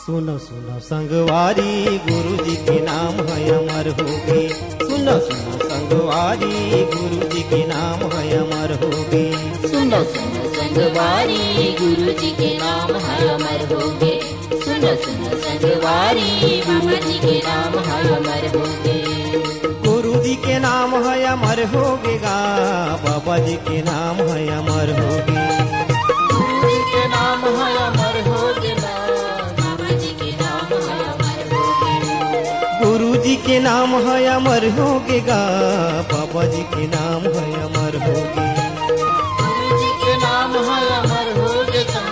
सुनो सुनो संगवारी गुरु जी के नाम है अमर होगे। सुनो सुनो संगवारी गुरु जी के नाम है अमर होगे। सुनो सुनो संगवारी गुरु जी के नाम है अमर होगे। सुनो सुनो संगवारी बाबा जी के नाम है अमर होगे। गुरु जी के नाम है अमर होगेगा, बाबा जी के नाम है अमर होगे। गुरु जी के नाम है अमर होगेगा, बाबा जी के नाम है अमर होगे। गुरु जी के नाम है अमर होगेगा, बाबा जी के नाम है अमर होगे। गुरु जी के नाम है अमर होगेगा,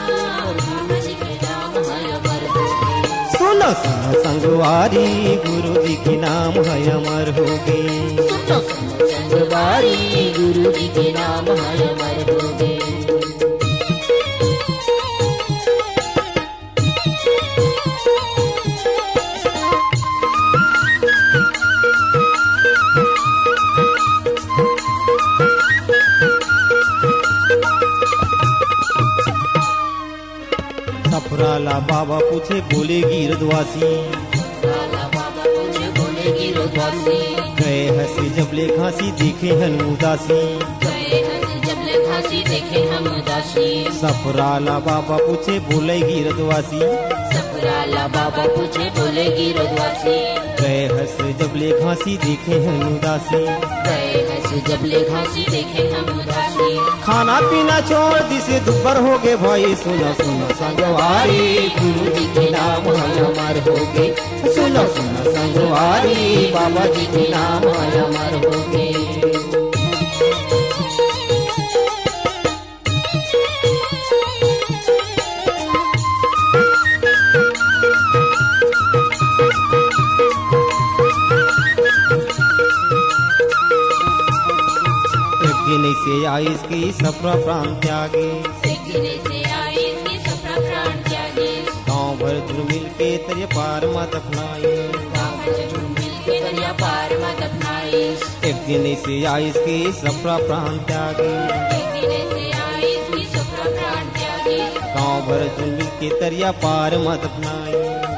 बाबा जी के नाम है अमर होगे। सुनो सुनो संगवारी गुरु जी के नाम है अमर होगे। सुनो सुनो संगवारी गुरु जी के नाम है अमर होगे। सफराला बाबा पूछे बोले गिरदवासी, लाला बाबा पूछे बोले गिरदवासी। गए हंसे जबले घासी देखे हन उदासी। गए हंस जबले घासी देखे हम उदासी। सफराला बाबा पूछे बोले गिरदवासी, सफराला बाबा पूछे बोले गिरदवासी। गए हंसे जबले घासी देखे हन उदासी। गए हंस जबले घासी देखे हम उदासी। खाना पीना छोड़ दिसे दुबर हो गए भाई। सुनो सुनो संगवारी गुरु जी के नाम है अमर होगे। सुनो सुनो संगवारी बाबा जी के नाम है अमर होगे। गिने से आई इसकी सफरा प्राण त्यागे। गिने से आए इसके सफरा प्राण त्यागे। गाँव भर धुर मिल के तेरे पार मत अपनाए। गाँव भर झूम मिल के दरिया पार मत अपनाए। एक गिने से आई इसकी सफरा प्राण त्यागे। गिने से आए इसकी सफरा प्राण त्यागे। गाँव भर धुर मिल के तेरिया पार मत अपनाए।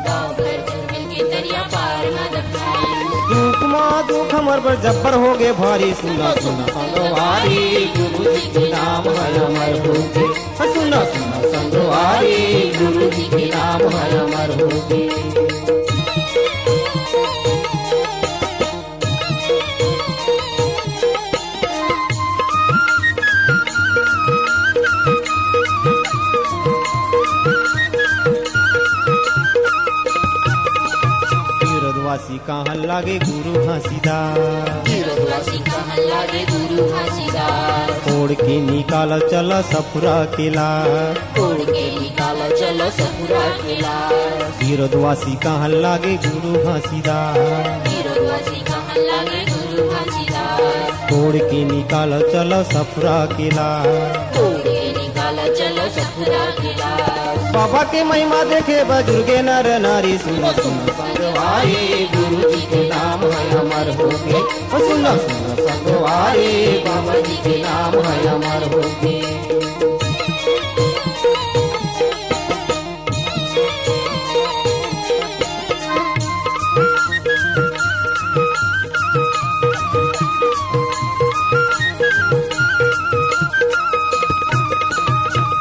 गाँव भर झूम मिल के दरिया पार मत अपनाए। दुख माँ दुख हमर पर जब्बर हो गए भारी। सुना सुना संगवारी गुरु जी के नाम है अमर होगे। सुना सुना संगवारी गुरु जी के नाम है अमर होगे। गिरदवासी कहाँ लागे गुरु घासीदार। गिरदवासी कहाँ लागे गुरु घासीदार। तोड़ के निकाल चल सफरा केला। तोड़ के निकालो चलो सफरा केला। गिरदवासी कहाँ लागे गुरु घासीदार। गिरदवासी कहाँ लागे गुरु घासीदार। तोड़ के निकाल चल सफरा केला। तोड़ के निकालो चलो सफरा केला। बाबा के महिमा देखे बुजुर्गे नर नारी। सुनो सुनो संगवारी गुरु जी के नाम है अमर होगे। सुनो सुनो संगवारी बाबा जी के नाम है अमर होगे।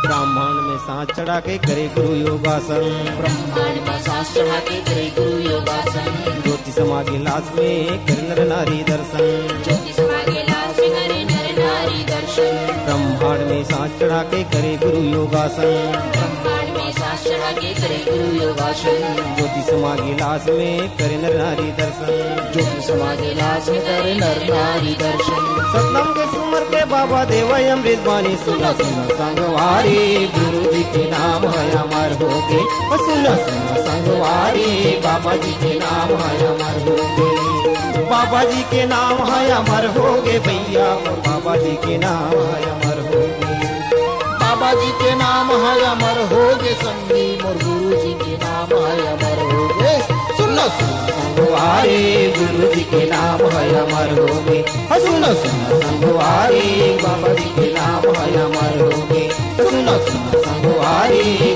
ब्राह्मण में सांस चढ़ा के करे गुरु योगासन। ब्रह्मांड में सांस चढ़ा के करे गुरु योगासन। ज्योति समागे लाश में करे नर नारी दर्शन। ज्योति समागे लाश में करे नर नारी दर्शन। ब्रह्मांड में सांस चढ़ा के करे गुरु योगासन। ब्रह्मांड में सांस चढ़ा के करे गुरु योगासन। ज्योति समागे लाश में करे नर नारी दर्शन। ज्योति समागे लाश में करे नर नारी दर्शन। सतनाम के सुमर के बाबा देव अमृत बानी। सुनो सुनो संगवारी गुरु जी के नाम है अमर होगे। सुनो सुनो संगवारी बाबा जी के नाम है अमर होगे। बाबा जी के नाम है अमर होगे भैया। बाबा जी के नाम है अमर होगे। बाबा जी के नाम है अमर होगे संगी मोर गुरु जी के नाम है अमर होगे सुनो सुनो संगवारी गुरु जी के नाम है अमर होगे सुनो सुनो संगवारी बाबा जी के नाम है अमर होगे सुनो सुनो संगवारी